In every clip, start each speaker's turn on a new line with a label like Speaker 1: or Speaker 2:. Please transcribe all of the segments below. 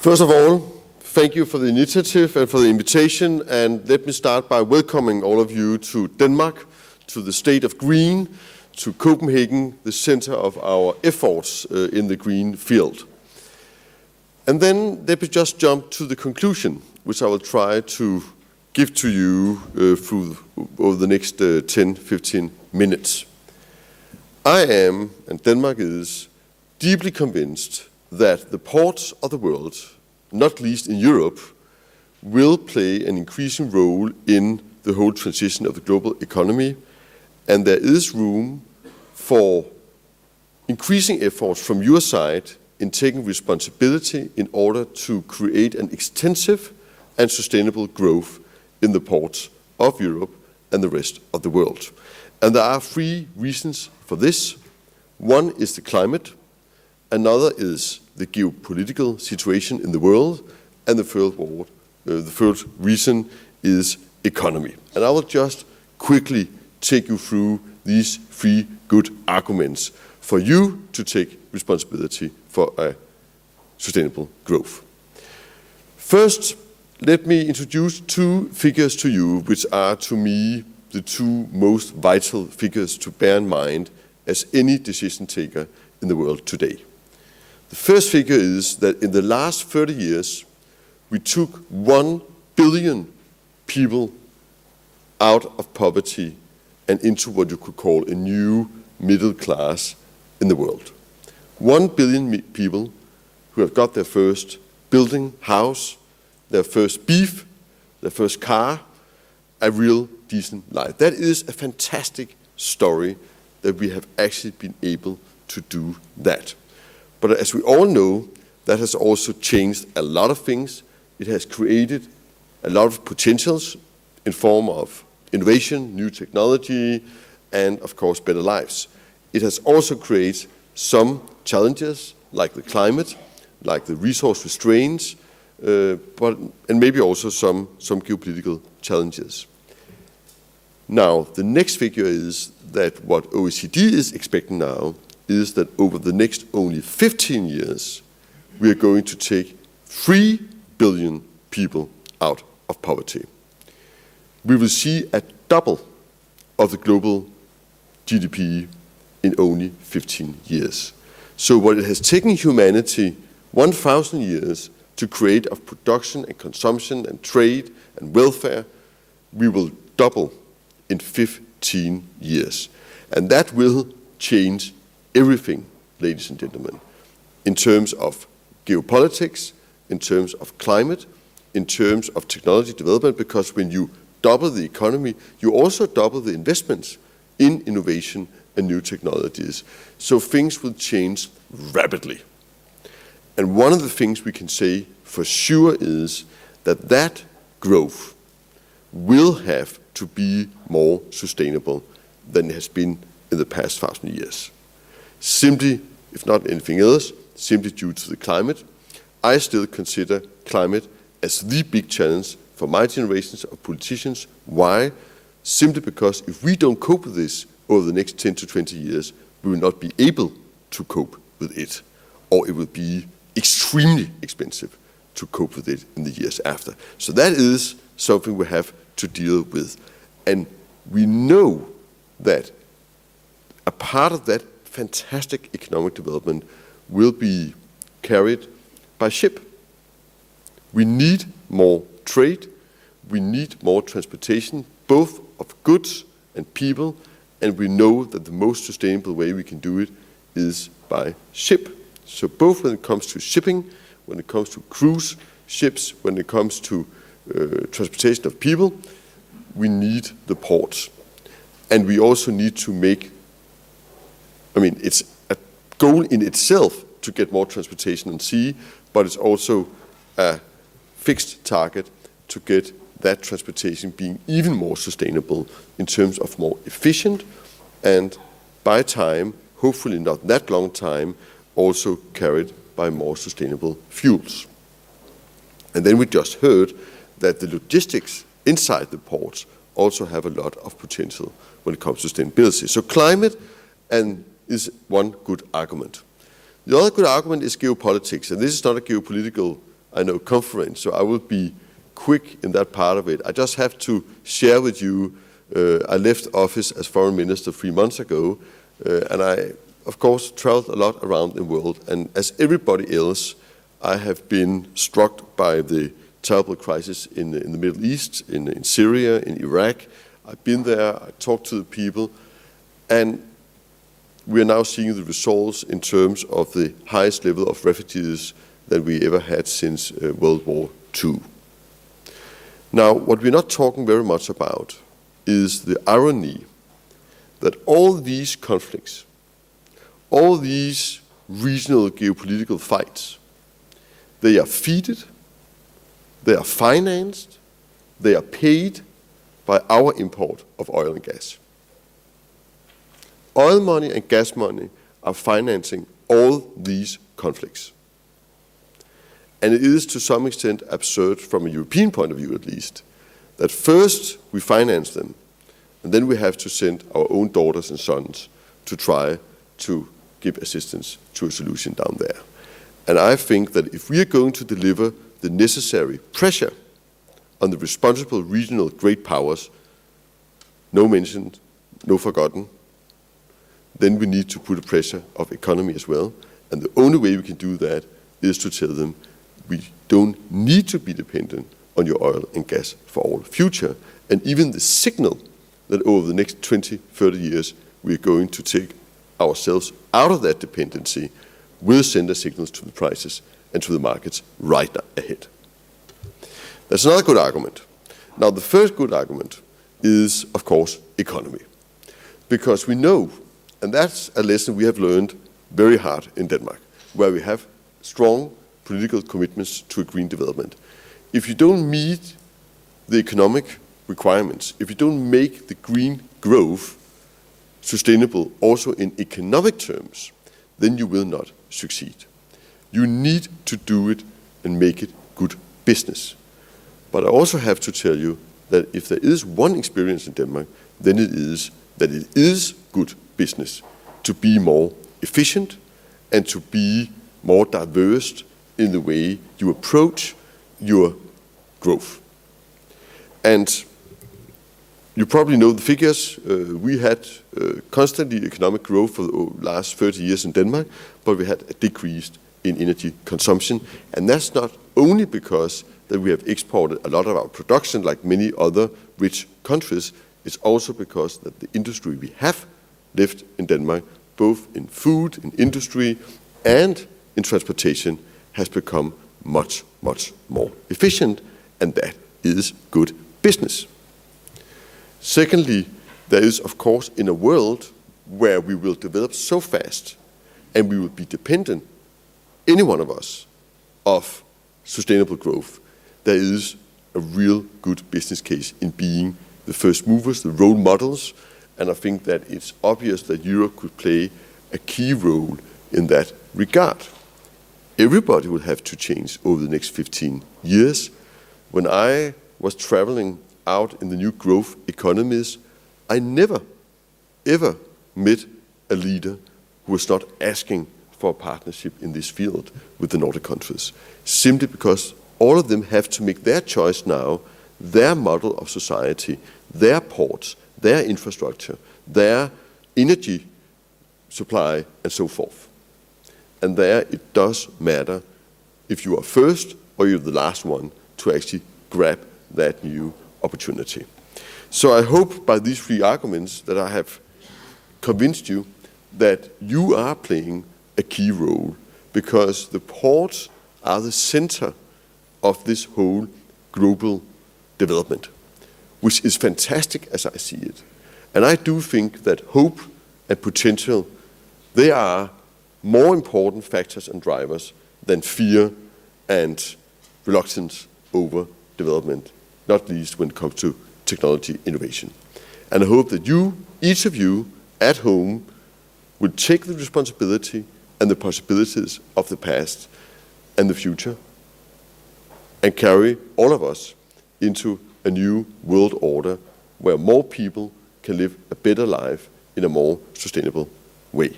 Speaker 1: First of all, thank you for the initiative and for the invitation, and let me start by welcoming all of you to Denmark, to the state of green, to Copenhagen, the center of our efforts in the green field. And then let me just jump to the conclusion, which I will try to give to you over the next 10-15 minutes. I am, and Denmark is, deeply convinced that the ports of the world, not least in Europe, will play an increasing role in the whole transition of the global economy, and there is room for increasing efforts from your side in taking responsibility in order to create an extensive and sustainable growth in the ports of Europe and the rest of the world. And there are three reasons for this. One is the climate, another is the geopolitical situation in the world, and the third reason is economy. And I will just quickly take you through these three good arguments for you to take responsibility for a sustainable growth. First, let me introduce two figures to you, which are to me the two most vital figures to bear in mind as any decision taker in the world today. The first figure is that in the last 30 years, we took 1 billion people out of poverty and into what you could call a new middle class in the world. 1 billion people who have got their first building, house, their first beef, their first car, a real decent life. That is a fantastic story that we have actually been able to do that. But as we all know, that has also changed a lot of things. It has created a lot of potentials in form of innovation, new technology, and of course better lives. It has also created some challenges like the climate, like the resource restraints, and maybe also some geopolitical challenges. Now, the next figure is that what OECD is expecting now is that over the next only 15 years, we are going to take 3 billion people out of poverty. We will see a double of the global GDP in only 15 years. So what it has taken humanity 1,000 years to create of production and consumption and trade and welfare, we will double in 15 years. And that will change everything, ladies and gentlemen, in terms of geopolitics, in terms of climate, in terms of technology development, because when you double the economy, you also double the investments in innovation and new technologies. So things will change rapidly. And one of the things we can say for sure is that that growth will have to be more sustainable than it has been in the past 1,000 years. Simply, if not anything else, simply due to the climate. I still consider climate as the big challenge for my generations of politicians. Why? Simply because if we don't cope with this over the next 10 to 20 years, we will not be able to cope with it, or it will be extremely expensive to cope with it in the years after. So that is something we have to deal with. And we know that a part of that fantastic economic development will be carried by ship. We need more trade, we need more transportation, both of goods and people, and we know that the most sustainable way we can do it is by ship. So both when it comes to shipping, when it comes to cruise ships, when it comes to transportation of people, we need the ports. And we also need to make, it's a goal in itself to get more transportation on sea, but it's also a fixed target to get that transportation being even more sustainable in terms of more efficient and by time, hopefully not that long time, also carried by more sustainable fuels. And then we just heard that the logistics inside the ports also have a lot of potential when it comes to sustainability. So climate is one good argument. The other good argument is geopolitics, and this is not a geopolitical I know, conference, so I will be quick in that part of it. I just have to share with you, I left office as foreign minister 3 months ago, and I, of course, traveled a lot around the world. And as everybody else, I have been struck by the terrible crisis in the Middle East, in Syria, in Iraq. I've been there, I talked to the people, and we are now seeing the results in terms of the highest level of refugees that we ever had since World War II. Now, what we're not talking very much about is the irony that all these conflicts, all these regional geopolitical fights, they are feeded, they are financed, they are paid by our import of oil and gas. Oil money and gas money are financing all these conflicts. And it is to some extent absurd, from a European point of view at least, that first we finance them, and then we have to send our own daughters and sons to try to give assistance to a solution down there. And I think that if we are going to deliver the necessary pressure on the responsible regional great powers, no mentioned, no forgotten, then we need to put a pressure of economy as well. And the only way we can do that is to tell them we don't need to be dependent on your oil and gas for all future. And even the signal that over the next 20, 30 years we are going to take ourselves out of that dependency will send a signals to the prices and to the markets right ahead. That's another good argument. Now, the first good argument is, of course, economy. Because we know, and that's a lesson we have learned very hard in Denmark, where we have strong political commitments to a green development. If you don't meet the economic requirements, if you don't make the green growth sustainable also in economic terms, then you will not succeed. You need to do it and make it good business. But I also have to tell you that if there is one experience in Denmark, then it is that it is good business to be more efficient and to be more diverse in the way you approach your growth. And you probably know the figures. We had constantly economic growth for the last 30 years in Denmark, but we had a decrease in energy consumption. And that's not only because that we have exported a lot of our production like many other rich countries, it's also because that the industry we have left in Denmark, both in food, in industry, and in transportation, has become much, much more efficient, and that is good business. Secondly, there is, of course, in a world where we will develop so fast and we will be dependent, any one of us, of sustainable growth, there is a real good business case in being the first movers, the role models, and I think that it's obvious that Europe could play a key role in that regard. Everybody will have to change over the next 15 years. When I was traveling out in the new growth economies, I never, ever met a leader who was not asking for a partnership in this field with the Nordic countries, simply because all of them have to make their choice now, their model of society, their ports, their infrastructure, their energy supply, and so forth. And there it does matter if you are first or you're the last one to actually grab that new opportunity. So I hope by these three arguments that I have convinced you that you are playing a key role, because the ports are the center of this whole global development, which is fantastic as I see it. And I do think that hope and potential, they are more important factors and drivers than fear and reluctance over development, not least when it comes to technology innovation. And I hope that you, each of you at home, will take the responsibility and the possibilities of the past and the future and carry all of us into a new world order where more people can live a better life in a more sustainable way.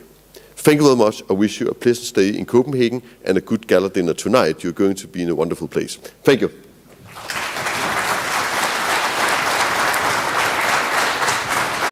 Speaker 1: Thank you very much. I wish you a pleasant stay in Copenhagen and a good gala dinner tonight. You're going to be in a wonderful place. Thank you.